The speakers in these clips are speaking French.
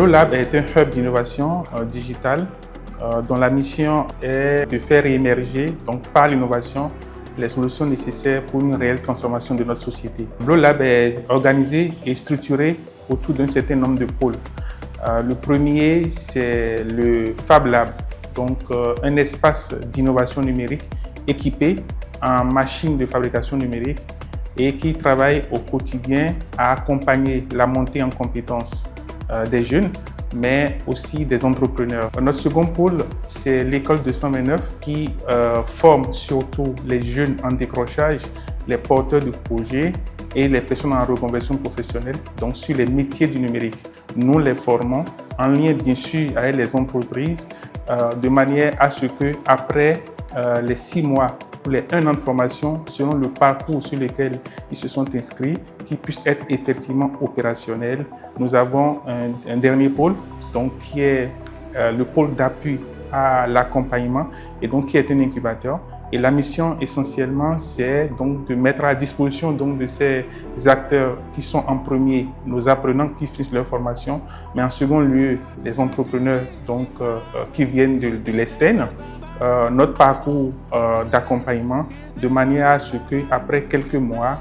Lab est un hub d'innovation digitale dont la mission est de faire émerger, donc par l'innovation, les solutions nécessaires pour une réelle transformation de notre société. Lab est organisé et structuré autour d'un certain nombre de pôles. Le premier, c'est le Fab Lab, donc un espace d'innovation numérique équipé en machines de fabrication numérique et qui travaille au quotidien à accompagner la montée en compétences des jeunes, mais aussi des entrepreneurs. Notre second pôle, c'est l'école 229 qui forme surtout les jeunes en décrochage, les porteurs de projets et les personnes en reconversion professionnelle, donc sur les métiers du numérique. Nous les formons en lien bien sûr avec les entreprises de manière à ce que après les 6 mois ou les 1 an de formation, selon le parcours sur lequel ils se sont inscrits, qu'ils puissent être effectivement opérationnels. Nous avons un dernier pôle, donc, qui est le pôle d'appui à l'accompagnement et donc qui est un incubateur. Et la mission essentiellement, c'est donc de mettre à disposition donc, de ces acteurs qui sont en premier nos apprenants qui finissent leur formation, mais en second lieu les entrepreneurs donc, qui viennent de l'externe. Notre parcours d'accompagnement de manière à ce qu'après quelques mois,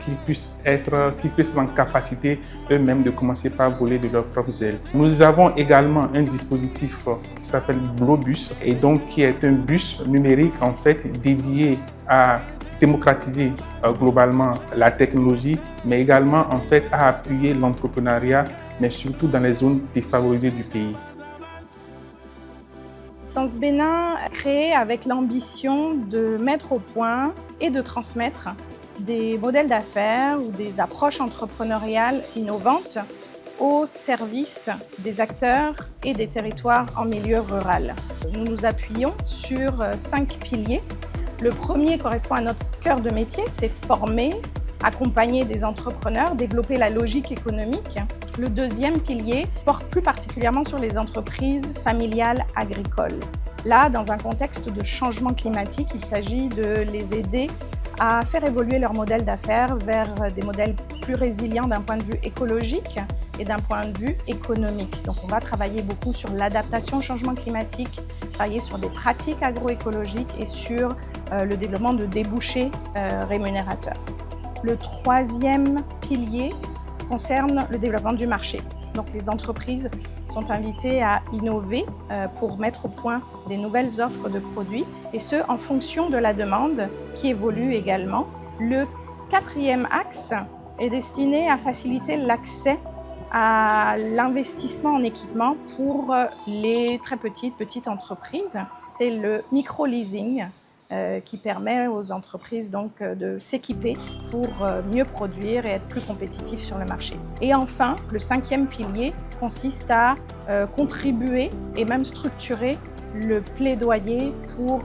qu'ils puissent être en capacité eux-mêmes de commencer par voler de leurs propres ailes. Nous avons également un dispositif qui s'appelle Blobus et donc qui est un bus numérique en fait dédié à démocratiser globalement la technologie, mais également en fait à appuyer l'entrepreneuriat, mais surtout dans les zones défavorisées du pays. Sens Bénin est créé avec l'ambition de mettre au point et de transmettre des modèles d'affaires ou des approches entrepreneuriales innovantes au service des acteurs et des territoires en milieu rural. Nous nous appuyons sur 5 piliers. Le premier correspond à notre cœur de métier, c'est former, accompagner des entrepreneurs, développer la logique économique. Le deuxième pilier porte plus particulièrement sur les entreprises familiales agricoles. Là, dans un contexte de changement climatique, il s'agit de les aider à faire évoluer leur modèle d'affaires vers des modèles plus résilients d'un point de vue écologique et d'un point de vue économique. Donc on va travailler beaucoup sur l'adaptation au changement climatique, travailler sur des pratiques agroécologiques et sur le développement de débouchés rémunérateurs. Le troisième pilier concerne le développement du marché. Donc les entreprises sont invitées à innover pour mettre au point des nouvelles offres de produits et ce en fonction de la demande qui évolue également. Le quatrième axe est destiné à faciliter l'accès à l'investissement en équipement pour les très petites entreprises. C'est le micro-leasing qui permet aux entreprises donc, de s'équiper pour mieux produire et être plus compétitifs sur le marché. Et enfin, le cinquième pilier consiste à contribuer et même structurer le plaidoyer pour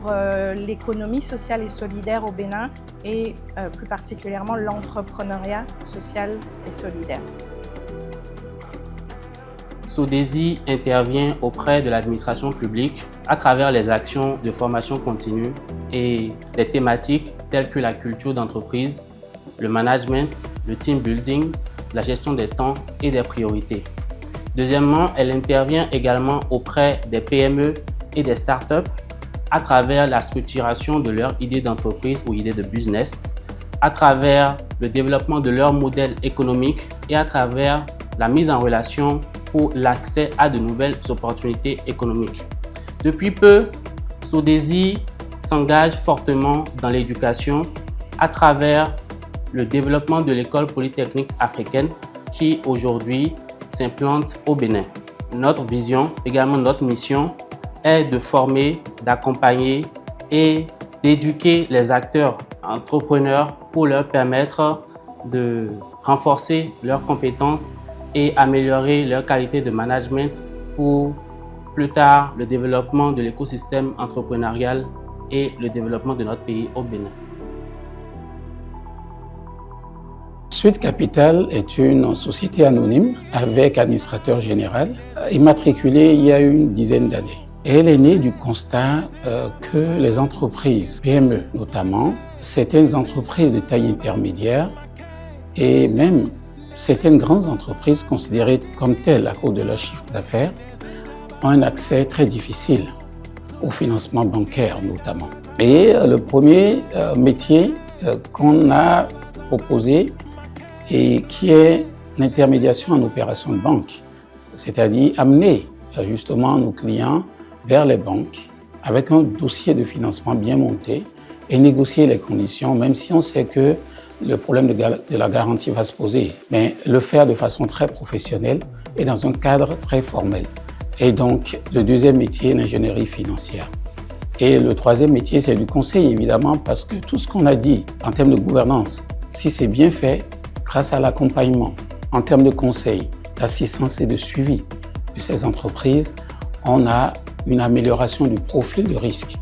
l'économie sociale et solidaire au Bénin et plus particulièrement l'entrepreneuriat social et solidaire. Sodesi intervient auprès de l'administration publique à travers les actions de formation continue et des thématiques telles que la culture d'entreprise, le management, le team building, la gestion des temps et des priorités. Deuxièmement, elle intervient également auprès des PME et des startups à travers la structuration de leurs idées d'entreprise ou idées de business, à travers le développement de leur modèle économique et à travers la mise en relation pour l'accès à de nouvelles opportunités économiques. Depuis peu, Sodesi s'engage fortement dans l'éducation à travers le développement de l'école polytechnique africaine qui aujourd'hui s'implante au Bénin. Notre vision, également notre mission, est de former, d'accompagner et d'éduquer les acteurs entrepreneurs pour leur permettre de renforcer leurs compétences et améliorer leur qualité de management pour plus tard le développement de l'écosystème entrepreneurial et le développement de notre pays au Bénin. Suite Capital est une société anonyme avec administrateur général, immatriculée il y a une dizaine d'années. Elle est née du constat que les entreprises, PME notamment, certaines entreprises de taille intermédiaire et même certaines grandes entreprises considérées comme telles à cause de leur chiffre d'affaires ont un accès très difficile au financement bancaire notamment. Et le premier métier qu'on a proposé et qui est l'intermédiation en opération de banque, c'est-à-dire amener justement nos clients vers les banques avec un dossier de financement bien monté et négocier les conditions, même si on sait que le problème de la garantie va se poser, mais le faire de façon très professionnelle et dans un cadre très formel. Et donc, le deuxième métier, l'ingénierie financière. Et le troisième métier, c'est du conseil, évidemment, parce que tout ce qu'on a dit en termes de gouvernance, si c'est bien fait, grâce à l'accompagnement, en termes de conseil, d'assistance et de suivi de ces entreprises, on a une amélioration du profil de risque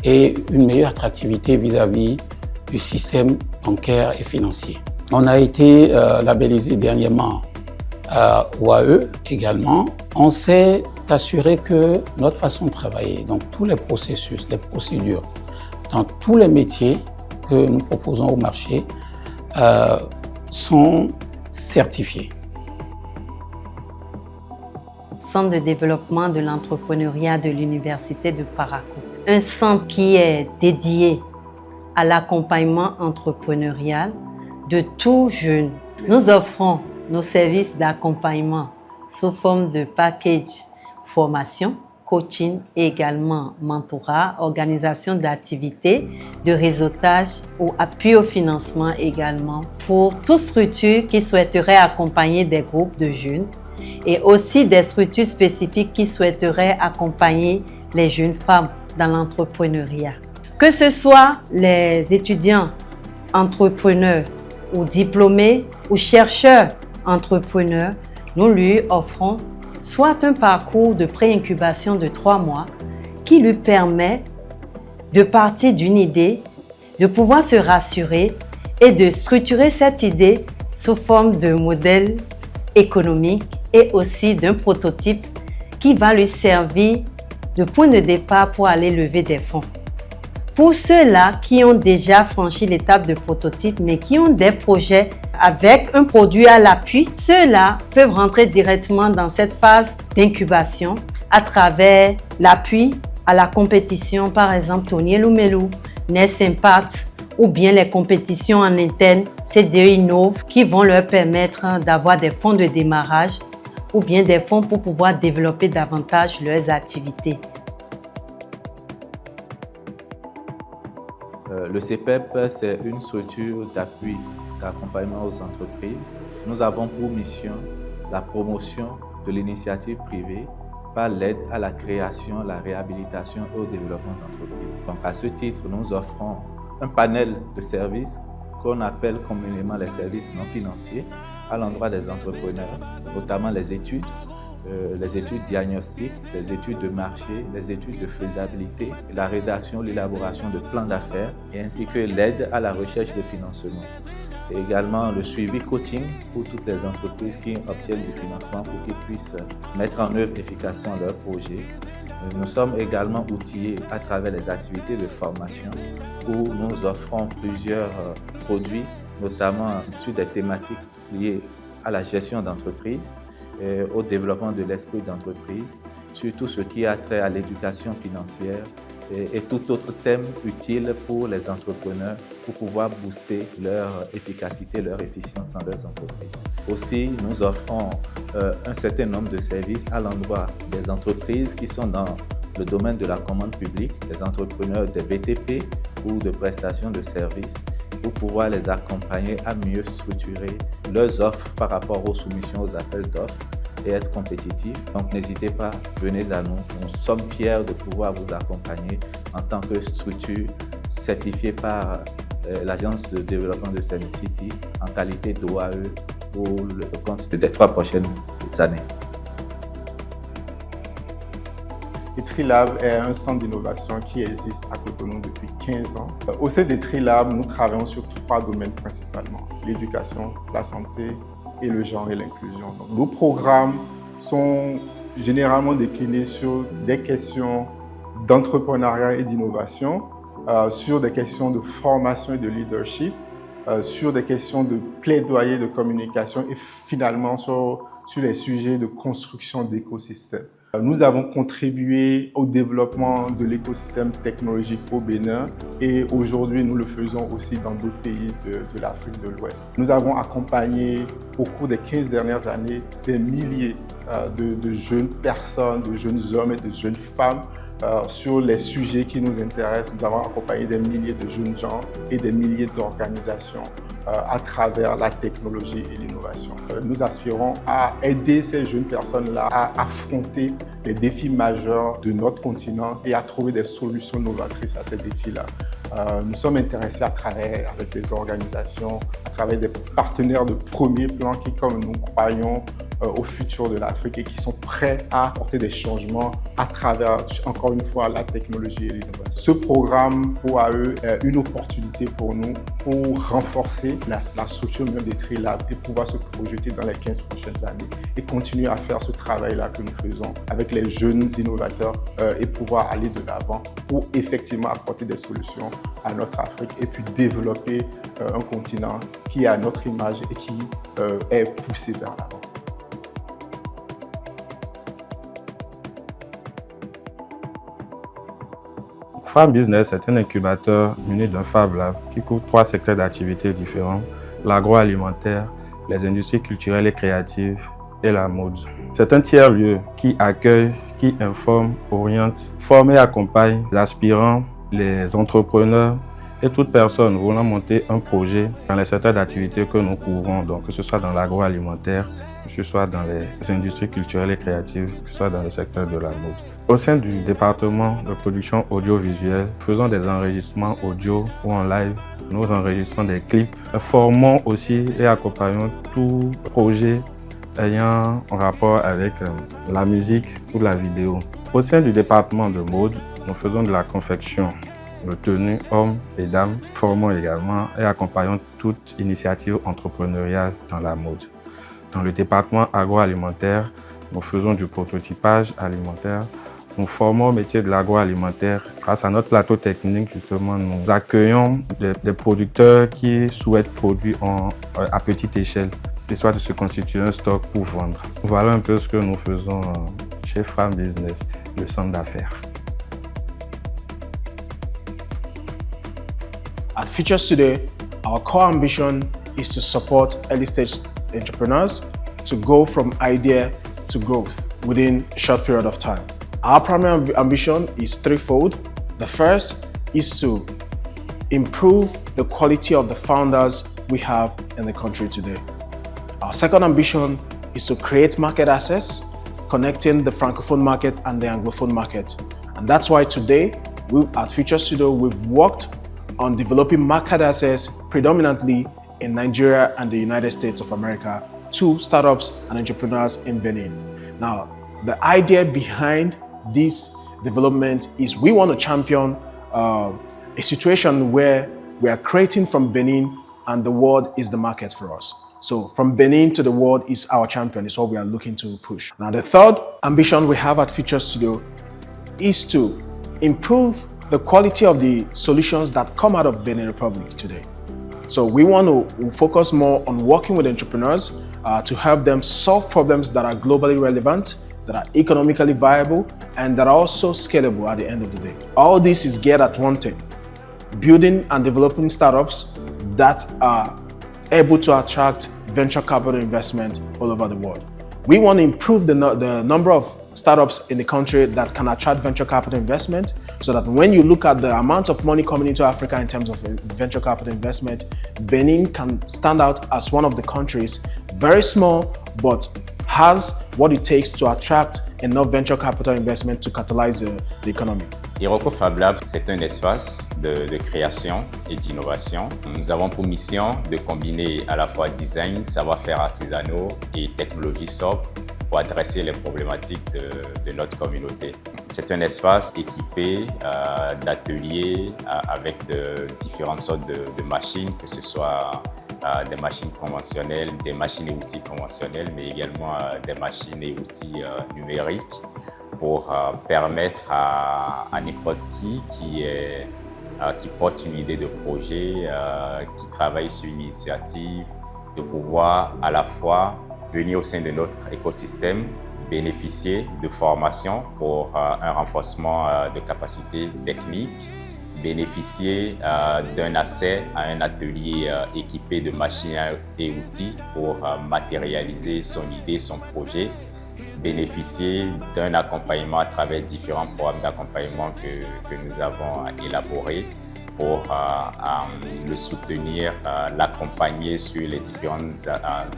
et une meilleure attractivité vis-à-vis du système bancaire et financier. On a été labellisé dernièrement OAE également. On s'est assuré que notre façon de travailler, donc tous les processus, les procédures, dans tous les métiers que nous proposons au marché, sont certifiés. Centre de développement de l'entrepreneuriat de l'Université de Parakou. Un centre qui est dédié à l'accompagnement entrepreneurial de tout jeune. Nous offrons nos services d'accompagnement sous forme de package formation, coaching et également mentorat, organisation d'activités, de réseautage ou appui au financement également pour toute structure qui souhaiterait accompagner des groupes de jeunes et aussi des structures spécifiques qui souhaiteraient accompagner les jeunes femmes dans l'entrepreneuriat. Que ce soit les étudiants entrepreneurs ou diplômés ou chercheurs entrepreneurs, nous lui offrons soit un parcours de pré-incubation de 3 mois qui lui permet de partir d'une idée, de pouvoir se rassurer et de structurer cette idée sous forme de modèle économique et aussi d'un prototype qui va lui servir de point de départ pour aller lever des fonds. Pour ceux-là qui ont déjà franchi l'étape de prototype mais qui ont des projets avec un produit à l'appui, ceux-là peuvent rentrer directement dans cette phase d'incubation à travers l'appui à la compétition, par exemple Tony Lumelou, Ness Impact ou bien les compétitions en interne, CDE Innove, qui vont leur permettre d'avoir des fonds de démarrage ou bien des fonds pour pouvoir développer davantage leurs activités. Le CPEP, c'est une structure d'appui, d'accompagnement aux entreprises. Nous avons pour mission la promotion de l'initiative privée par l'aide à la création, la réhabilitation et au développement d'entreprises. Donc à ce titre, nous offrons un panel de services qu'on appelle communément les services non financiers à l'endroit des entrepreneurs, notamment les études diagnostiques, les études de marché, les études de faisabilité, la rédaction, l'élaboration de plans d'affaires et ainsi que l'aide à la recherche de financement. Et également le suivi coaching pour toutes les entreprises qui obtiennent du financement pour qu'ils puissent mettre en œuvre efficacement leurs projets. Nous sommes également outillés à travers les activités de formation où nous offrons plusieurs produits, notamment sur des thématiques liées à la gestion d'entreprise, au développement de l'esprit d'entreprise, sur tout ce qui a trait à l'éducation financière et tout autre thème utile pour les entrepreneurs pour pouvoir booster leur efficacité, leur efficience dans leurs entreprises. Aussi, nous offrons un certain nombre de services à l'endroit des entreprises qui sont dans le domaine de la commande publique, des entrepreneurs des BTP ou de prestations de services, pour pouvoir les accompagner à mieux structurer leurs offres par rapport aux soumissions aux appels d'offres et être compétitifs. Donc n'hésitez pas, venez à nous. Nous sommes fiers de pouvoir vous accompagner en tant que structure certifiée par l'Agence de développement de Seni City en qualité d'OAE pour le compte des 3 prochaines années. Trilab est un centre d'innovation qui existe à Cotonou depuis 15 ans. Au sein de Trilab, nous travaillons sur 3 domaines principalement: l'éducation, la santé et le genre et l'inclusion. Nos programmes sont généralement déclinés sur des questions d'entrepreneuriat et d'innovation, sur des questions de formation et de leadership, sur des questions de plaidoyer, de communication et finalement sur les sujets de construction d'écosystèmes. Nous avons contribué au développement de l'écosystème technologique au Bénin et aujourd'hui nous le faisons aussi dans d'autres pays de l'Afrique de l'Ouest. Nous avons accompagné au cours des 15 dernières années des milliers de jeunes personnes, de jeunes hommes et de jeunes femmes sur les sujets qui nous intéressent. Nous avons accompagné des milliers de jeunes gens et des milliers d'organisations à travers la technologie et l'innovation. Nous aspirons à aider ces jeunes personnes-là à affronter les défis majeurs de notre continent et à trouver des solutions novatrices à ces défis-là. Nous sommes intéressés à travailler avec des organisations, à travers des partenaires de premier plan qui, comme nous croyons, au futur de l'Afrique et qui sont prêts à apporter des changements à travers, encore une fois, la technologie et l'innovation. Ce programme OAE est une opportunité pour nous pour renforcer la structure même des Trilabs et pouvoir se projeter dans les 15 prochaines années et continuer à faire ce travail-là que nous faisons avec les jeunes innovateurs et pouvoir aller de l'avant pour effectivement apporter des solutions à notre Afrique et puis développer un continent qui est à notre image et qui est poussé vers l'avant. Fram Business est un incubateur muni d'un Fab Lab qui couvre 3 secteurs d'activité différents, l'agroalimentaire, les industries culturelles et créatives et la mode. C'est un tiers-lieu qui accueille, qui informe, oriente, forme et accompagne les aspirants, les entrepreneurs et toute personne voulant monter un projet dans les secteurs d'activité que nous couvrons, donc que ce soit dans l'agroalimentaire, que ce soit dans les industries culturelles et créatives, que ce soit dans le secteur de la mode. Au sein du département de production audiovisuelle, faisons des enregistrements audio ou en live, nous enregistrons des clips, formons aussi et accompagnons tout projet ayant un rapport avec la musique ou la vidéo. Au sein du département de mode, nous faisons de la confection de tenues hommes et dames, formons également et accompagnons toute initiative entrepreneuriale dans la mode. Dans le département agroalimentaire, nous faisons du prototypage alimentaire. Nous formons au métier de l'agroalimentaire. Grâce à notre plateau technique, justement, nous accueillons des producteurs qui souhaitent produire à petite échelle, histoire de se constituer un stock pour vendre. Voilà un peu ce que nous faisons chez Fram Business, le centre d'affaires. At Future Studio, our core ambition is to support early-stage entrepreneurs to go from idea to growth within a short period of time. Our primary ambition is threefold. The first is to improve the quality of the founders we have in the country today. Our second ambition is to create market access, connecting the Francophone market and the Anglophone market. And that's why today, at Future Studio, we've worked on developing market access predominantly in Nigeria and the United States of America to startups and entrepreneurs in Benin. Now, the idea behind this development is we want to champion a situation where we are creating from Benin and the world is the market for us. So from Benin to the world is our champion, is what we are looking to push. Now, the third ambition we have at Future Studio is to improve the quality of the solutions that come out of Benin Republic today. So we want to focus more on working with entrepreneurs to help them solve problems that are globally relevant, that are economically viable, and that are also scalable at the end of the day. All this is geared at one thing: building and developing startups that are able to attract venture capital investment all over the world. We want to improve the number of startups in the country that can attract venture capital investment, so that when you look at the amount of money coming into Africa in terms of venture capital investment, Benin can stand out as one of the countries, very small, but has what it takes to attract enough venture capital investment to catalyze the economy. Iroko Fab Lab, c'est un espace de création et d'innovation. Nous avons pour mission de combiner à la fois design, savoir-faire artisanaux et technologie sobre pour adresser les problématiques de notre communauté. C'est un espace équipé d'ateliers avec différentes sortes de machines, que ce soit des machines conventionnelles, des machines et outils conventionnels, mais également des machines et outils numériques pour permettre à n'importe qui est qui portent une idée de projet, qui travaillent sur une initiative, de pouvoir à la fois venir au sein de notre écosystème, bénéficier de formations pour un renforcement de capacités techniques, bénéficier d'un accès à un atelier équipé de machines et outils pour matérialiser son idée, son projet, bénéficier d'un accompagnement à travers différents programmes d'accompagnement que nous avons élaborés pour le soutenir, l'accompagner sur les différentes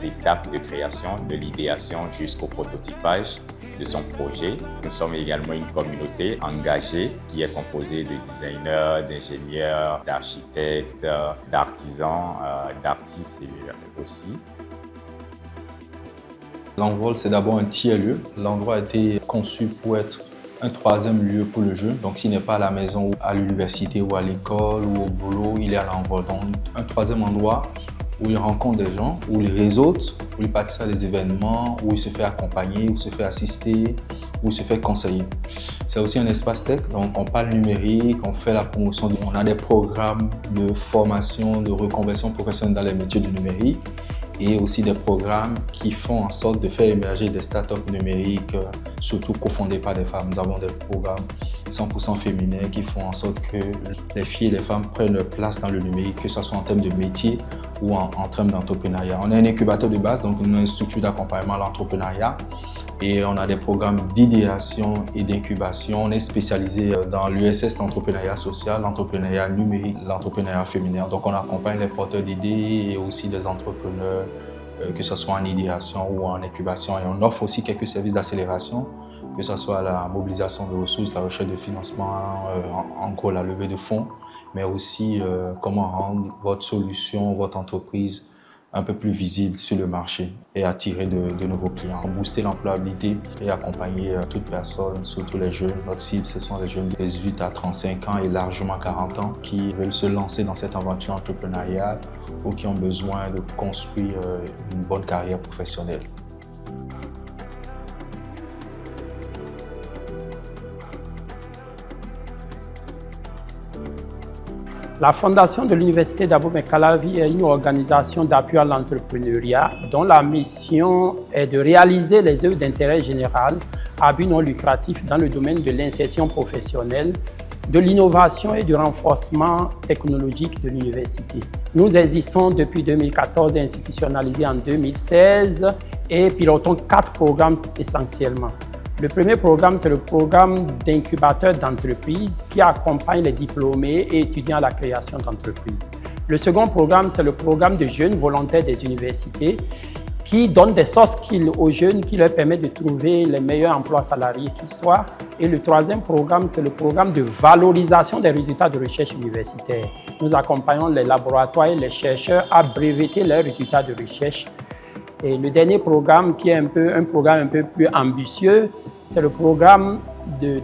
étapes de création, de l'idéation jusqu'au prototypage de son projet. Nous sommes également une communauté engagée qui est composée de designers, d'ingénieurs, d'architectes, d'artisans, d'artistes aussi. L'Envol, c'est d'abord un tiers-lieu. L'endroit a été conçu pour être un troisième lieu pour le jeune. Donc, s'il n'est pas à la maison, ou à l'université, ou à l'école, ou au boulot, il est à l'Envol. Donc, un troisième endroit où il rencontre des gens, où il réseaute, où il participe à des événements, où il se fait accompagner, où il se fait assister, où il se fait conseiller. C'est aussi un espace tech, donc on parle numérique, on fait la promotion, on a des programmes de formation, de reconversion professionnelle dans les métiers du numérique et aussi des programmes qui font en sorte de faire émerger des startups numériques, surtout cofondées par des femmes. Nous avons des programmes 100% féminins qui font en sorte que les filles et les femmes prennent leur place dans le numérique, que ce soit en termes de métier ou en termes d'entrepreneuriat. On a un incubateur de base, donc on a une structure d'accompagnement à l'entrepreneuriat et on a des programmes d'idéation et d'incubation. On est spécialisé dans l'USS, l'entrepreneuriat social, l'entrepreneuriat numérique, l'entrepreneuriat féminin. Donc on accompagne les porteurs d'idées et aussi des entrepreneurs, que ce soit en idéation ou en incubation. Et on offre aussi quelques services d'accélération, que ce soit la mobilisation de ressources, la recherche de financement, en gros la levée de fonds, mais aussi comment rendre votre solution, votre entreprise un peu plus visible sur le marché et attirer de nouveaux clients. Booster l'employabilité et accompagner toute personne, surtout les jeunes. Notre cible, ce sont les jeunes de 18 à 35 ans et largement 40 ans qui veulent se lancer dans cette aventure entrepreneuriale ou qui ont besoin de construire une bonne carrière professionnelle. La Fondation de l'Université d'Abomey-Calavi est une organisation d'appui à l'entrepreneuriat dont la mission est de réaliser les œuvres d'intérêt général à but non lucratif dans le domaine de l'insertion professionnelle, de l'innovation et du renforcement technologique de l'université. Nous existons depuis 2014, institutionnalisés en 2016 et pilotons 4 programmes essentiellement. Le premier programme, c'est le programme d'incubateur d'entreprise qui accompagne les diplômés et étudiants à la création d'entreprises. Le second programme, c'est le programme de jeunes volontaires des universités qui donne des soft skills aux jeunes qui leur permet de trouver les meilleurs emplois salariés qui soient. Et le troisième programme, c'est le programme de valorisation des résultats de recherche universitaire. Nous accompagnons les laboratoires et les chercheurs à breveter leurs résultats de recherche. Et le dernier programme, qui est un programme un peu plus ambitieux, c'est le programme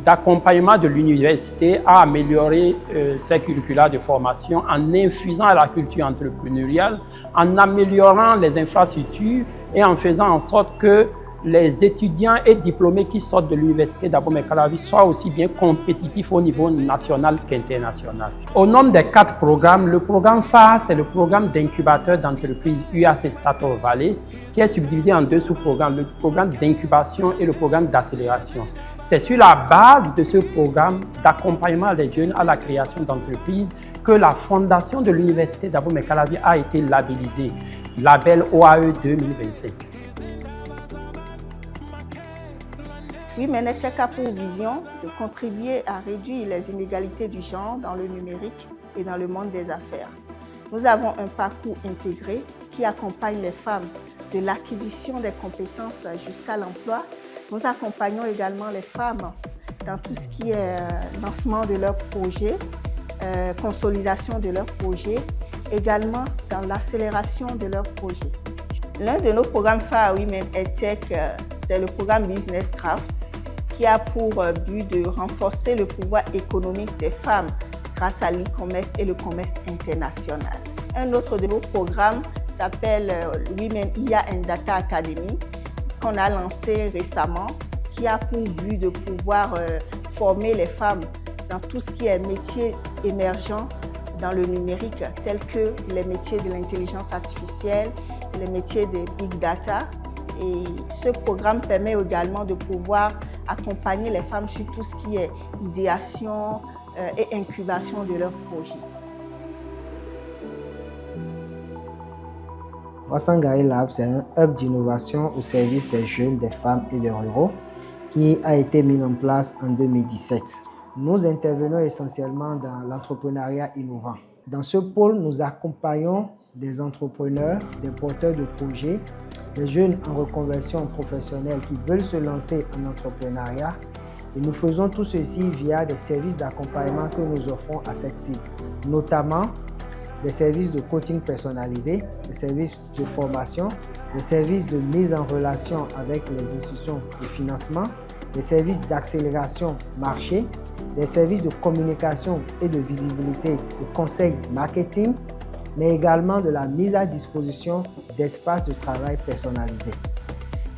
d'accompagnement de l'université à améliorer ses curricula de formation en infusant à la culture entrepreneuriale, en améliorant les infrastructures et en faisant en sorte que les étudiants et diplômés qui sortent de l'université d'Abomey-Calavi soient aussi bien compétitifs au niveau national qu'international. Au nombre des 4 programmes, le programme phare, c'est le programme d'incubateur d'entreprise UAC Startup Valley, qui est subdivisé en 2 sous-programmes, le programme d'incubation et le programme d'accélération. C'est sur la base de ce programme d'accompagnement des jeunes à la création d'entreprises que la Fondation de l'Université d'Abomey-Calavi a été labellisée, label OAE 2025. Women Tech a pour vision de contribuer à réduire les inégalités du genre dans le numérique et dans le monde des affaires. Nous avons un parcours intégré qui accompagne les femmes de l'acquisition des compétences jusqu'à l'emploi. Nous accompagnons également les femmes dans tout ce qui est lancement de leurs projets, consolidation de leurs projets, également dans l'accélération de leurs projets. L'un de nos programmes phares à Women Tech, c'est le programme Business Crafts, qui a pour but de renforcer le pouvoir économique des femmes grâce à l'e-commerce et le commerce international. Un autre de nos programmes s'appelle Women IA and Data Academy, qu'on a lancé récemment, qui a pour but de pouvoir former les femmes dans tout ce qui est métier émergents dans le numérique, tels que les métiers de l'intelligence artificielle, les métiers des big data. Et ce programme permet également de pouvoir accompagner les femmes sur tout ce qui est idéation et incubation de leurs projets. Wassangaye Lab, c'est un hub d'innovation au service des jeunes, des femmes et des ruraux qui a été mis en place en 2017. Nous intervenons essentiellement dans l'entrepreneuriat innovant. Dans ce pôle, nous accompagnons des entrepreneurs, des porteurs de projets, des jeunes en reconversion professionnelle qui veulent se lancer en entrepreneuriat. Et nous faisons tout ceci via des services d'accompagnement que nous offrons à cette cible, notamment des services de coaching personnalisé, des services de formation, des services de mise en relation avec les institutions de financement, des services d'accélération marché, des services de communication et de visibilité, de conseil marketing, mais également de la mise à disposition d'espaces de travail personnalisés.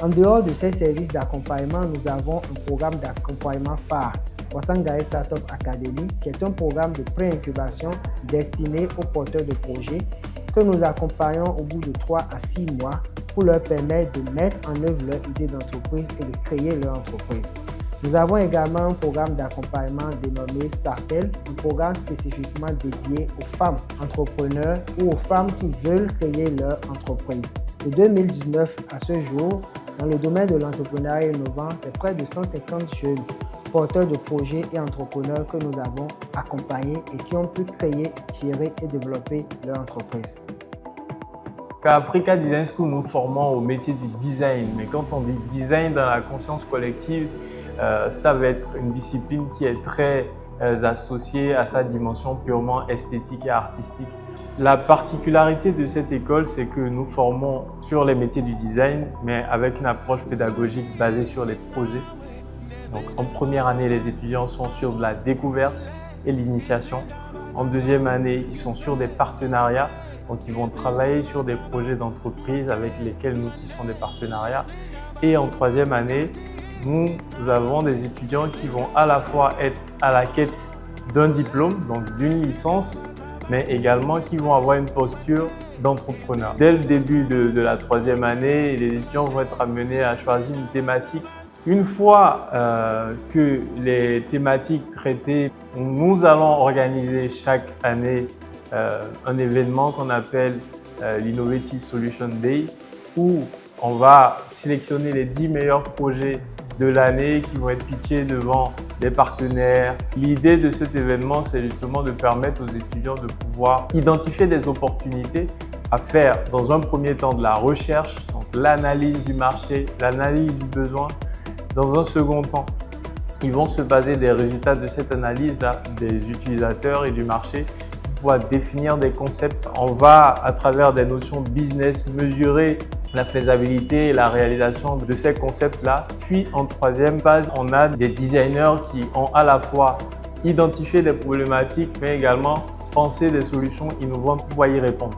En dehors de ces services d'accompagnement, nous avons un programme d'accompagnement phare, Wassangaye Startup Academy, qui est un programme de pré-incubation destiné aux porteurs de projets que nous accompagnons au bout de 3 à 6 mois pour leur permettre de mettre en œuvre leur idée d'entreprise et de créer leur entreprise. Nous avons également un programme d'accompagnement dénommé Startel, un programme spécifiquement dédié aux femmes entrepreneurs ou aux femmes qui veulent créer leur entreprise. De 2019 à ce jour, dans le domaine de l'entrepreneuriat innovant, c'est près de 150 jeunes porteurs de projets et entrepreneurs que nous avons accompagnés et qui ont pu créer, gérer et développer leur entreprise. À Africa Design School, nous formons au métier du design. Mais quand on dit design dans la conscience collective, ça va être une discipline qui est très associée à sa dimension purement esthétique et artistique. La particularité de cette école, c'est que nous formons sur les métiers du design, mais avec une approche pédagogique basée sur les projets. Donc, en première année, les étudiants sont sur de la découverte et l'initiation. En deuxième année, ils sont sur des partenariats. Donc, ils vont travailler sur des projets d'entreprise avec lesquels nous tissons des partenariats. Et en troisième année, nous avons des étudiants qui vont à la fois être à la quête d'un diplôme, donc d'une licence, mais également qui vont avoir une posture d'entrepreneur. Dès le début de la troisième année, les étudiants vont être amenés à choisir une thématique. Une fois que les thématiques traitées, nous allons organiser chaque année un événement qu'on appelle l'Innovative Solution Day, où on va sélectionner les 10 meilleurs projets de l'année qui vont être pitchés devant des partenaires. L'idée de cet événement, c'est justement de permettre aux étudiants de pouvoir identifier des opportunités à faire dans un premier temps de la recherche, donc l'analyse du marché, l'analyse du besoin. Dans un second temps, ils vont se baser des résultats de cette analyse-là, des utilisateurs et du marché, pour pouvoir définir des concepts. On va, à travers des notions de business, mesurer la faisabilité et la réalisation de ces concepts-là. Puis, en troisième phase, on a des designers qui ont à la fois identifié des problématiques, mais également pensé des solutions innovantes pour pouvoir y répondre.